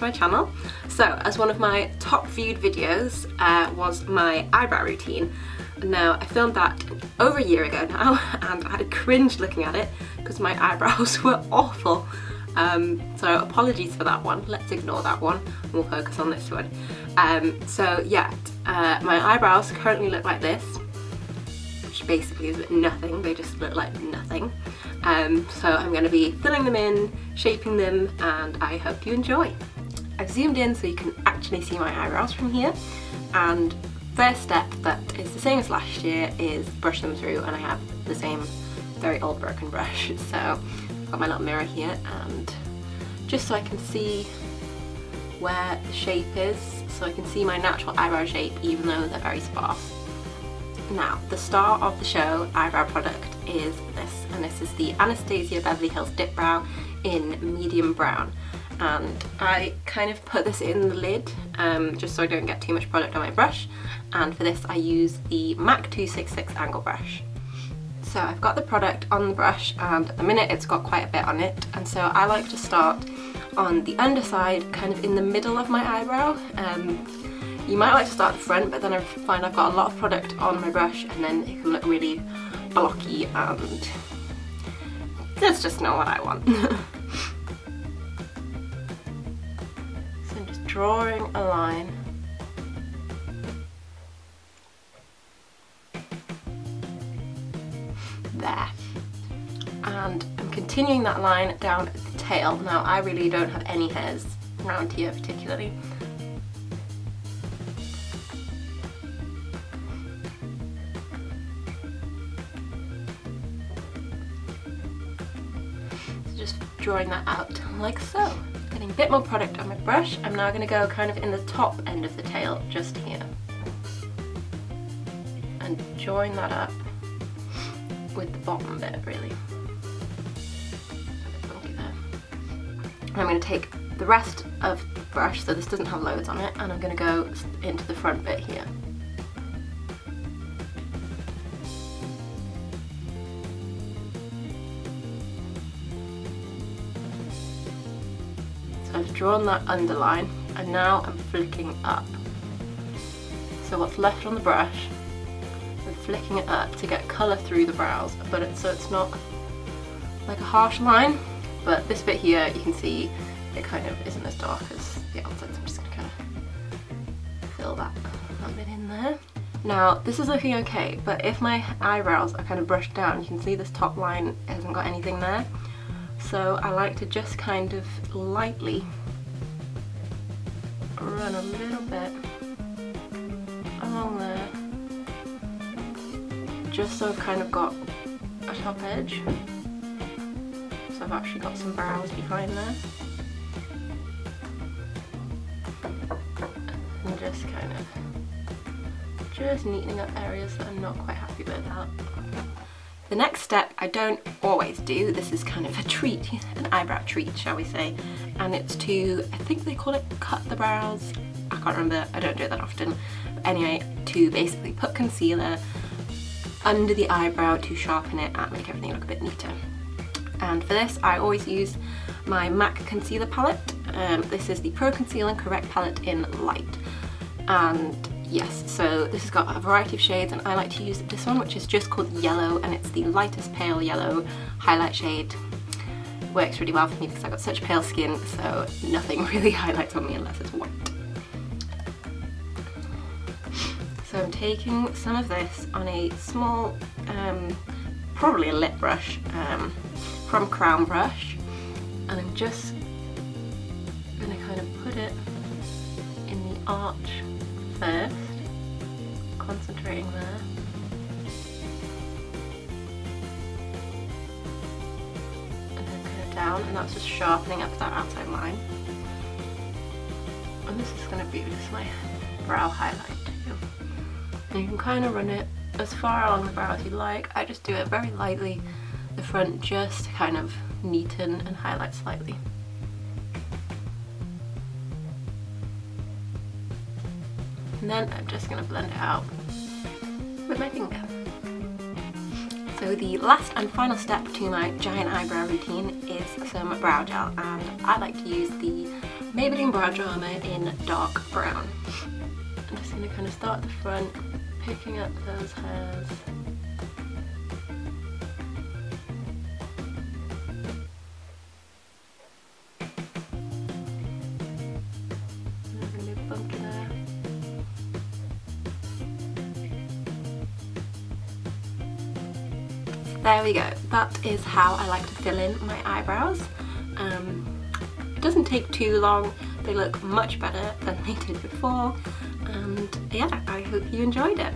my channel. So as one of my top viewed videos was my eyebrow routine. Now I filmed that over a year ago now and I cringed looking at it because my eyebrows were awful. So apologies for that one, let's ignore that one and we'll focus on this one. So yeah, my eyebrows currently look like this, which basically is nothing, they just look like nothing. So I'm going to be filling them in, shaping them, and I hope you enjoy. I've zoomed in so you can actually see my eyebrows from here, and first step that is the same as last year is brush them through, and I have the same very old broken brush. So I've got my little mirror here, and just so I can see where the shape is, so I can see my natural eyebrow shape even though they're very sparse. Now, the star of the show eyebrow product is this, and this is the Anastasia Beverly Hills Dip Brow in medium brown. And I kind of put this in the lid just so I don't get too much product on my brush, and for this I use the MAC 266 angle brush. So I've got the product on the brush, and at the minute it's got quite a bit on it, and so I like to start on the underside, kind of in the middle of my eyebrow. You might like to start at the front, but then I find I've got a lot of product on my brush and then it can look really blocky, and that's just not what I want. So I'm just drawing a line. There. And I'm continuing that line down the tail. Now I really don't have any hairs around here particularly. Just drawing that out like so. Getting a bit more product on my brush. I'm now going to go kind of in the top end of the tail, just here, and join that up with the bottom bit really. And I'm going to take the rest of the brush, so this doesn't have loads on it, and I'm going to go into the front bit here. So I've drawn that underline, and now I'm flicking up. So what's left on the brush, I'm flicking it up to get colour through the brows, but so it's not like a harsh line. But this bit here, you can see it kind of isn't as dark as the outside, so I'm just going to kind of fill that bit in there. Now this is looking okay, but if my eyebrows are kind of brushed down, you can see this top line hasn't got anything there. So I like to just kind of lightly run a little bit along there, just so I've kind of got a top edge. So I've actually got some brows behind there. And just kind of neatening up areas that I'm not quite happy with that. The next step I don't always do, this is kind of a treat, an eyebrow treat shall we say, and it's to, I think they call it cut the brows, I can't remember, I don't do it that often, but anyway, to basically put concealer under the eyebrow to sharpen it and make everything look a bit neater. And for this I always use my MAC concealer palette. This is the Pro Conceal and Correct palette in light, and yes, so this has got a variety of shades, and I like to use this one, which is just called Yellow, and it's the lightest pale yellow highlight shade. Works really well for me because I've got such pale skin, so nothing really highlights on me unless it's white. So I'm taking some of this on a small, probably a lip brush, from Crown Brush, and I'm just going to kind of put it in the arch first, concentrating there, and then kind of down, and that's just sharpening up that outside line. And this is going to be just my brow highlight too. And you can kind of run it as far along the brow as you like. I just do it very lightly, the front, just to kind of neaten and highlight slightly. And then I'm just going to blend it out with my finger. So So the last and final step to my giant eyebrow routine is some brow gel, and I like to use the Maybelline Brow Drama in dark brown. I'm just going to kind of start at the front, picking up those hairs. There we go, that is how I like to fill in my eyebrows. It doesn't take too long, they look much better than they did before, and yeah, I hope you enjoyed it.